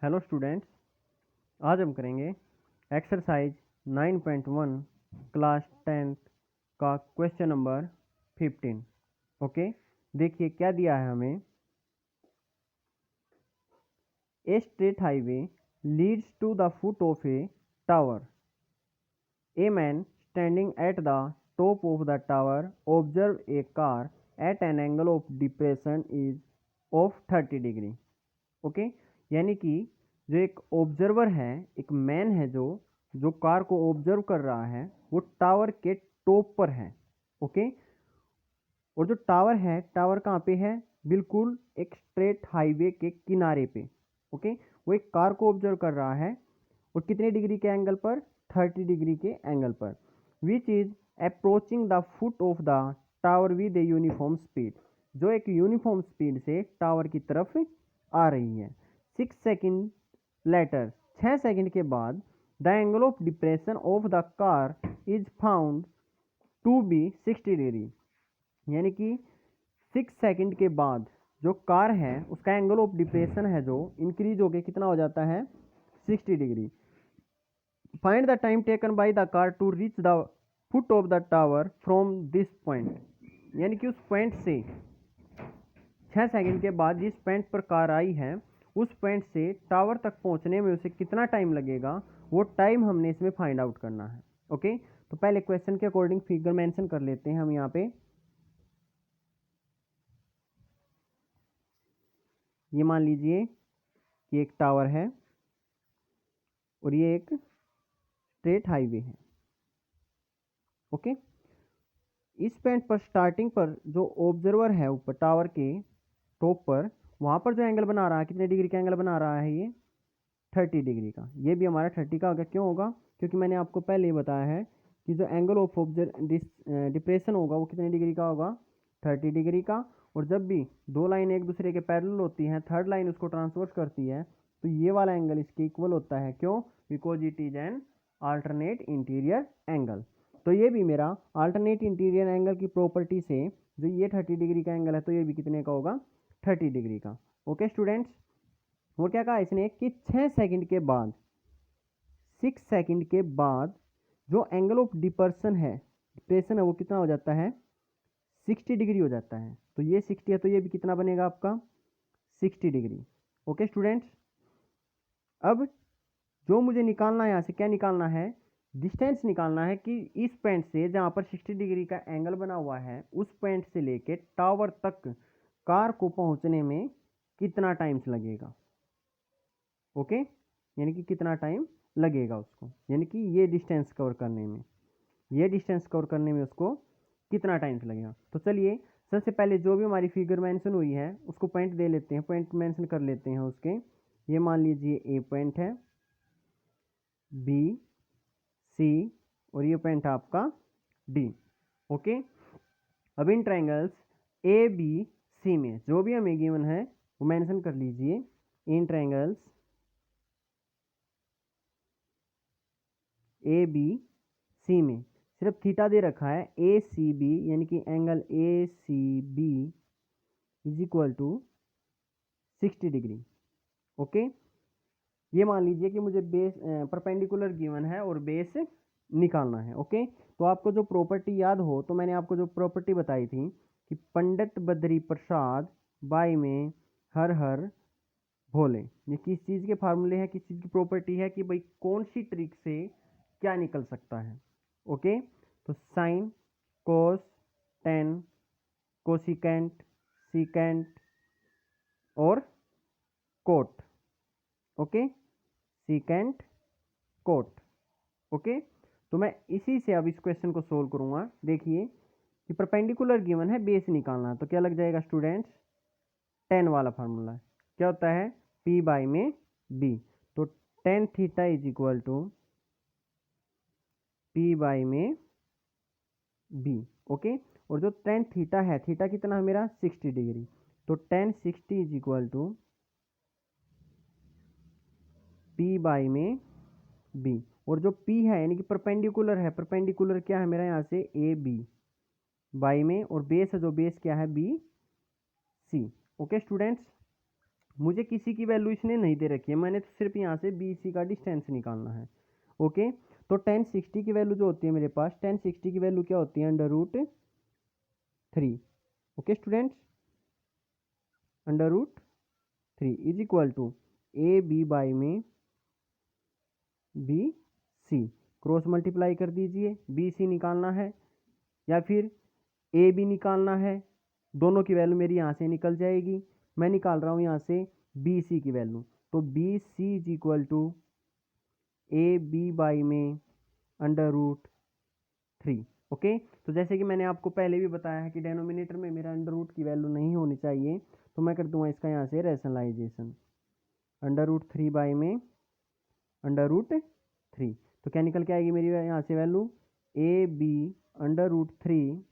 Hello students, आज हम करेंगे एक्सरसाइज 9.1 क्लास 10th का क्वेश्चन नंबर 15। ओके, देखिए क्या दिया है हमें। A straight highway leads to the foot of a tower. A man standing at the top of the tower observe a car at an angle of depression is of 30 degree. Okay, यानी कि जो एक observer है, एक man है जो car को observe कर रहा है, वो टावर के टॉप पर है। ओके, और जो टावर है, टावर कहाँ पे है? बिल्कुल एक स्ट्रेट हाईवे के किनारे पे। ओके, वो एक कार को ऑब्जर्व कर रहा है और कितने डिग्री के एंगल पर? 30 डिग्री के एंगल पर। Which is approaching the foot of the tower with a uniform speed, जो एक यूनिफॉर्म स्पीड से टावर की तरफ आ रही है। 6 सेकेंड लेटर, 6 सेकेंड के बाद the angle of depression of the car is found to be 60 degree, यानी कि 6 सेकेंड के बाद जो कार है उसका एंगल ऑफ डिप्रेशन है जो इंक्रीज होकर कितना हो जाता है? 60 degree. Find the time taken by the car to reach the foot of the tower from this point, यानी कि उस पॉइंट से 6 सेकेंड के बाद जिस पॉइंट पर कार आई है उस पॉइंट से टावर तक पहुंचने में उसे कितना टाइम लगेगा, वो टाइम हमने इसमें फाइंड आउट करना है। ओके, तो पहले क्वेश्चन के अकॉर्डिंग फिगर मेंशन कर लेते हैं हम यहाँ पे। ये मान लीजिए कि एक टावर है और ये एक स्ट्रेट हाईवे है। ओके, इस पॉइंट पर स्टार्टिंग पर जो ऑब्जर्वर है ऊपर टावर के टॉप पर, वहां पर जो एंगल बना रहा है, कितने डिग्री का एंगल बना रहा है? ये 30 डिग्री का। ये भी हमारा 30 का होगा। क्यों होगा? क्योंकि मैंने आपको पहले ही बताया है कि जो एंगल ऑफ डिप्रेशन होगा वो कितने डिग्री का होगा? 30 डिग्री का। और जब भी दो लाइन एक दूसरे के पैरेलल होती हैं, थर्ड लाइन उसको ट्रांसवर्स करती है, तो ये वाला एंगल इसके इक्वल होता है। क्यों? Because it is an alternate interior angle. तो ये भी मेरा अल्टरनेट इंटीरियर एंगल की प्रॉपर्टी से जो ये 30 डिग्री का एंगल है, तो ये भी कितने का होगा? 30 डिग्री का। ओके स्टूडेंट्स, वो क्या कहा इसने कि 6 सेकंड के बाद, 6 सेकंड के बाद जो एंगल ऑफ डिप्रेशन है वो कितना हो जाता है? 60 डिग्री हो जाता है। तो ये 60 है तो ये भी कितना बनेगा आपका? 60 डिग्री। ओके स्टूडेंट्स, अब जो मुझे निकालना है यहाँ से, क्या निकालना है? डिस्टेंस निकालना है कि इस पॉइंट से जहाँ पर 60 डिग्री का एंगल बना हुआ है, उस पॉइंट से लेके टावर तक कार को पहुँचने में कितना टाइम्स लगेगा। ओके, यानी कि कितना टाइम लगेगा उसको, यानी कि ये डिस्टेंस कवर करने में, ये डिस्टेंस कवर करने में उसको कितना टाइम लगेगा। तो चलिए सबसे पहले जो भी हमारी फिगर मेंशन हुई है उसको पॉइंट दे लेते हैं, पॉइंट मेंशन कर लेते हैं उसके। ये मान लीजिए ए पॉइंट है, बी, सी और ये पॉइंट आपका डी। ओके, अब इन ट्रायंगल्स ए बी सी में जो भी हमें गिवन है वो मेंशन कर लीजिए। इन ट्रायंगल्स ए बी सी में सिर्फ थीटा दे रखा है ए सी बी, यानी कि angle A C B is equal to 60 degree. Okay, ये मान लीजिए कि मुझे बेस परपेंडिकुलर गिवन है और बेस निकालना है। ओके, तो आपको जो प्रॉपर्टी याद हो, तो मैंने आपको जो प्रॉपर्टी बताई थी कि पंडित बद्री प्रसाद बाई में हर हर भोले, ये किस चीज़ के फार्मूले हैं, किस चीज़ की प्रॉपर्टी है कि भाई कौन सी ट्रिक से क्या निकल सकता है। ओके, तो sine, cos, tan, cosecant, secant और cot. Okay, secant, cot. Okay, तो मैं इसी से अब इस क्वेश्चन को सोल्व करूंगा। देखिए कि परपेंडिकुलर गिवन है, बेस निकालना है, तो क्या लग जाएगा स्टूडेंट्स? टेन वाला फार्मूला क्या होता है? पी बाई में बी। तो tan theta is equal to P by में बी। ओके, और जो टेन थीटा है, थीटा कितना है मेरा? 60 डिग्री। तो tan 60 is equal to P by में बी। और जो पी है यानी कि परपेंडिकुलर है, परपेंडिकुलर क्या है मेरा यहाँ से? ए बी बाई में, और बेस है जो बेस क्या है? बी सी। ओके स्टूडेंट्स, मुझे किसी की वैल्यू इसने नहीं दे रखी है, मैंने तो सिर्फ यहाँ से बी सी का डिस्टेंस निकालना है। ओके, तो 1060 की वैल्यू जो होती है मेरे पास, 1060 की वैल्यू क्या होती है, √3। Okay students, √3 is equal to A B by में बी सी, क्रॉस मल्टीप्लाई कर दीजिए, बी सी निकालना है या फिर ए बी निकालना है, दोनों की वैल्यू मेरी यहाँ से निकल जाएगी। मैं निकाल रहा हूँ यहाँ से बी सी की वैल्यू, तो B C is equal to A B by में √3। ओके, तो जैसे कि मैंने आपको पहले भी बताया है कि डेनोमिनेटर में मेरा अंडर रूट की वैल्यू नहीं होनी चाहिए, तो मैं कर दूंगा इसका यहाँ से रैशनलाइजेशन, √3 बाई में √3, तो क्या निकल के आएगी मेरी यहाँ से वैल्यू, ए बी √3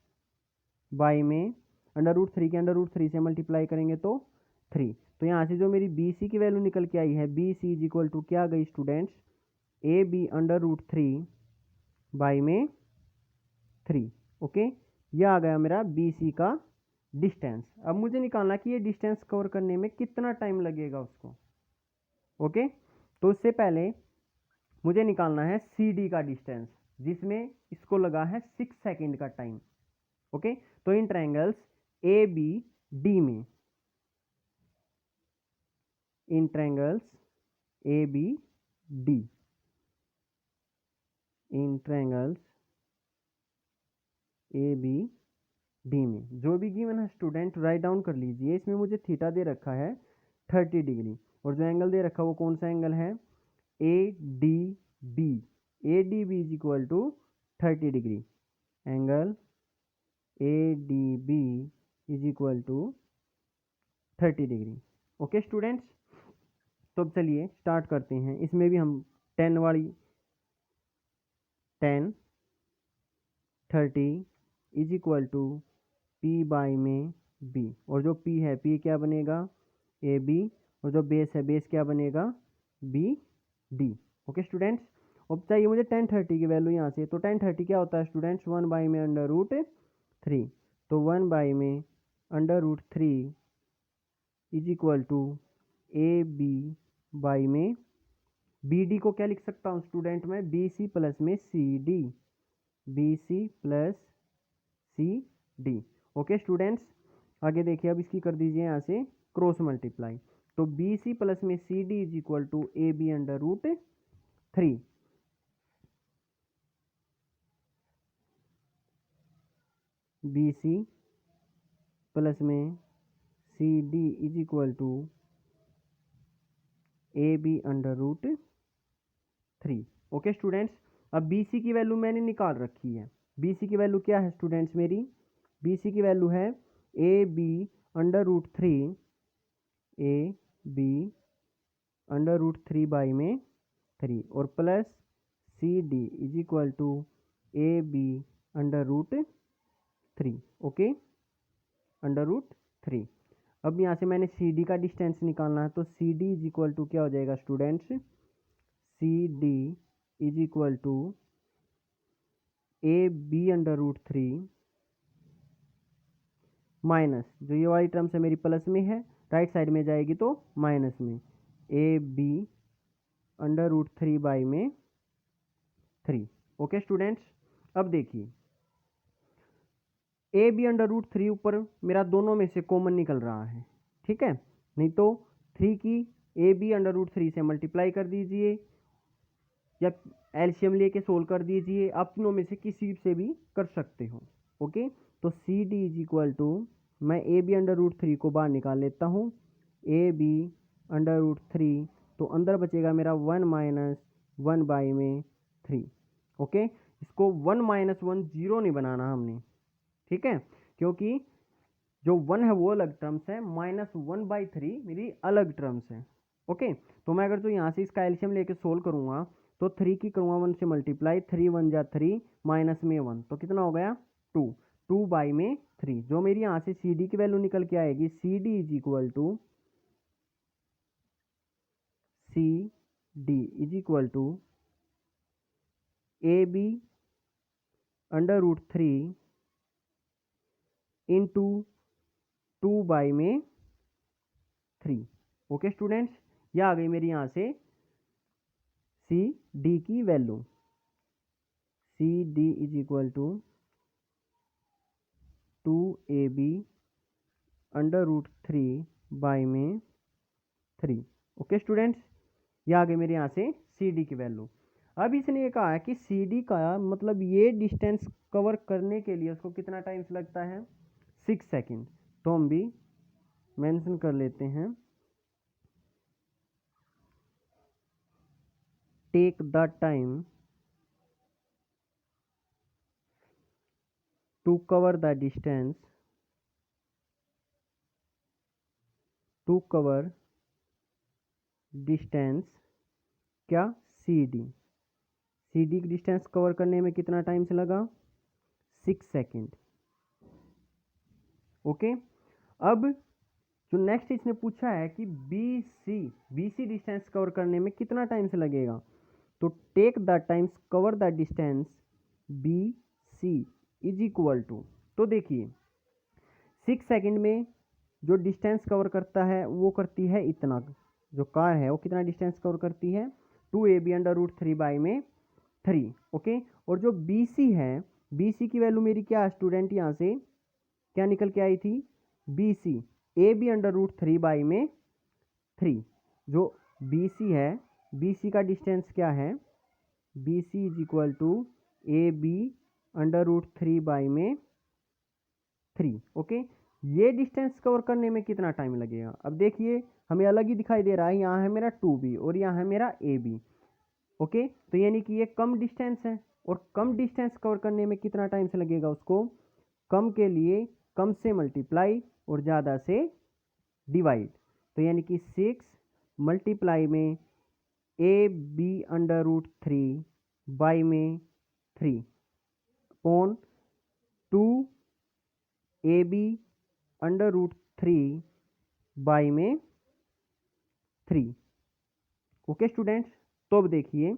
बाई में √3 के √3 से मल्टीप्लाई करेंगे तो 3। तो यहाँ से जो मेरी बी सी की वैल्यू निकल के आई है, B C is equal to क्या आ गई स्टूडेंट्स, ए बी √3 बाई में 3। ओके, यह आ गया मेरा बी सी का डिस्टेंस। अब मुझे निकालना कि ये डिस्टेंस कवर करने में कितना टाइम लगेगा उसको। ओके, तो उससे पहले मुझे निकालना है सी डी का डिस्टेंस, जिसमें इसको लगा है 6 सेकेंड का टाइम। ओके, तो in triangles A B D में, in triangles A B D, in triangles A B D में जो भी गिवन है स्टूडेंट राइट डाउन कर लीजिए। इसमें मुझे थीटा दे रखा है 30 डिग्री, और जो एंगल दे रखा है वो कौन सा एंगल है, A D B, A D B is equal to 30 degree, angle A D B is equal to 30 degree. Okay students, तो अब चलिए स्टार्ट करते हैं। इसमें भी हम 10 वाली 10 30 is equal to P by में बी, और जो पी है, पी क्या बनेगा, ए बी, और जो बेस है, बेस क्या बनेगा, बी डी। ओके स्टूडेंट्स, अब चाहिए मुझे 1030 की वैल्यू यहाँ से, तो 1030 क्या होता है स्टूडेंट्स, 1 बाई में √3, तो 1 बाई में √3 is equal to A B by में बी डी को क्या लिख सकता हूँ स्टूडेंट, में बी सी प्लस में C D, B C plus C D. Okay students, आगे देखिए, अब इसकी कर दीजिए यहाँ से क्रॉस मल्टीप्लाई, तो बी सी प्लस में C D is equal to A B √3, B C plus में C D is equal to A B √3। Okay students, अब बी सी की वैल्यू मैंने निकाल रखी है। बी सी की वैल्यू क्या है स्टूडेंट्स मेरी, बी सी की वैल्यू है A B √3, A B √3 by में 3, और plus C D is equal to A B √3। Okay, √3। अब यहाँ से मैंने सी डी का डिस्टेंस निकालना है, तो C D is equal to क्या हो जाएगा students, C D is equal to A B √3 minus, जो ये वाली टर्म्स है मेरी प्लस में है, राइट साइड में जाएगी तो माइनस में, ए बी √3 बाई में 3। ओके स्टूडेंट्स, अब देखिए, ए बी √3 ऊपर मेरा दोनों में से कॉमन निकल रहा है, ठीक है, नहीं तो 3 की ए बी √3 से मल्टीप्लाई कर दीजिए या एलसीएम लेके सोल्व कर दीजिए, आप तीनों में से किसी से भी कर सकते हो। ओके, तो C D is equal to, मैं ए बी √3 को बाहर निकाल लेता हूँ, ए बी √3, तो अंदर बचेगा मेरा 1 माइनस 1 बाई में 3। ओके, इसको 1 माइनस 1 0 नहीं बनाना हमने, ठीक है, क्योंकि जो 1 है वो अलग टर्म्स है, -1/3 मेरी अलग टर्म्स है। ओके, तो मैं अगर जो यहाँ से इसका एलसीएम लेके सोल्व करूँगा, तो 3 की करूँगा 1 से मल्टीप्लाई, 3 1 जा 3, माइनस में 1, तो कितना हो गया 2, 2 बाई में 3, जो मेरी यहाँ से सी डी की वैल्यू निकल के आएगी, C D is equal to, C D is equal to A B √3 into 2 by में 3। ओके स्टूडेंट्स, ये आ गई मेरी यहाँ से सी डी की value. C D is equal to 2ab under root 3 by में 3। ओके स्टूडेंट्स, ये आ गई मेरे यहाँ से सी डी की वैल्यू। अब इसने ये कहा है कि सी डी का मतलब ये डिस्टेंस कवर करने के लिए उसको कितना टाइम लगता है, 6 सेकेंड। तो हम भी मेंशन कर लेते हैं, take the time to cover the distance, to cover distance क्या, सी डी। सी डी की डिस्टेंस कवर करने में कितना टाइम से लगा, 6 सेकेंड। ओके, अब जो नेक्स्ट इसने पूछा है कि बी सी डिस्टेंस कवर करने में कितना टाइम से लगेगा, तो take the times cover the distance B C is equal to, तो देखिए 6 सेकेंड में जो डिस्टेंस कवर करता है वो करती है इतना, जो कार है वो कितना डिस्टेंस कवर करती है, 2ab अंडर रूट 3 बाई में 3। ओके, और जो बी सी है, बी सी की वैल्यू मेरी क्या स्टूडेंट यहाँ से क्या निकल के आई थी, B C A B under root 3 by में 3। जो बी सी है, बी सी का डिस्टेंस क्या है, B C is equal to A B under root 3 by में 3। ओके, ये डिस्टेंस कवर करने में कितना टाइम लगेगा, अब देखिए हमें अलग ही दिखाई दे रहा है, यहाँ है मेरा 2b और यहाँ है मेरा ab। ओके, तो यानी कि ये कम डिस्टेंस है, और कम डिस्टेंस कवर करने में कितना टाइम से लगेगा, उसको कम के लिए कम से मल्टीप्लाई और ज़्यादा से डिवाइड। तो यानी कि 6 मल्टीप्लाई में A B under root 3 by में 3 upon 2ab under root 3 by में 3। ओके स्टूडेंट्स, तो अब देखिए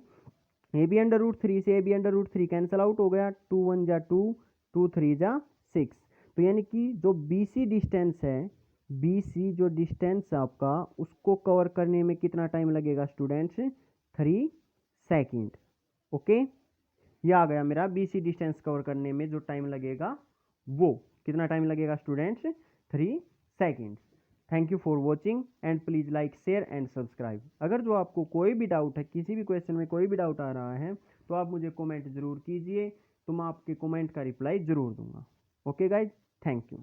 ए बी अंडर रूट 3 से A B under root 3 cancel out हो गया, 2 1 जा 2, 2 3 जा 6। तो यानी कि जो बी सी डिस्टेंस है, बी सी जो डिस्टेंस आपका उसको कवर करने में कितना टाइम लगेगा स्टूडेंट्स, 3 सेकेंड। ओके, ये आ गया मेरा बी सी डिस्टेंस कवर करने में जो टाइम लगेगा वो कितना टाइम लगेगा students, 3 second. Thank you for watching and please like share and subscribe. अगर जो आपको कोई भी डाउट है, किसी भी क्वेश्चन में कोई भी डाउट आ रहा है, तो आप मुझे कमेंट ज़रूर कीजिए, तो मैं आपके कमेंट का रिप्लाई ज़रूर दूंगा। Okay guys, thank you.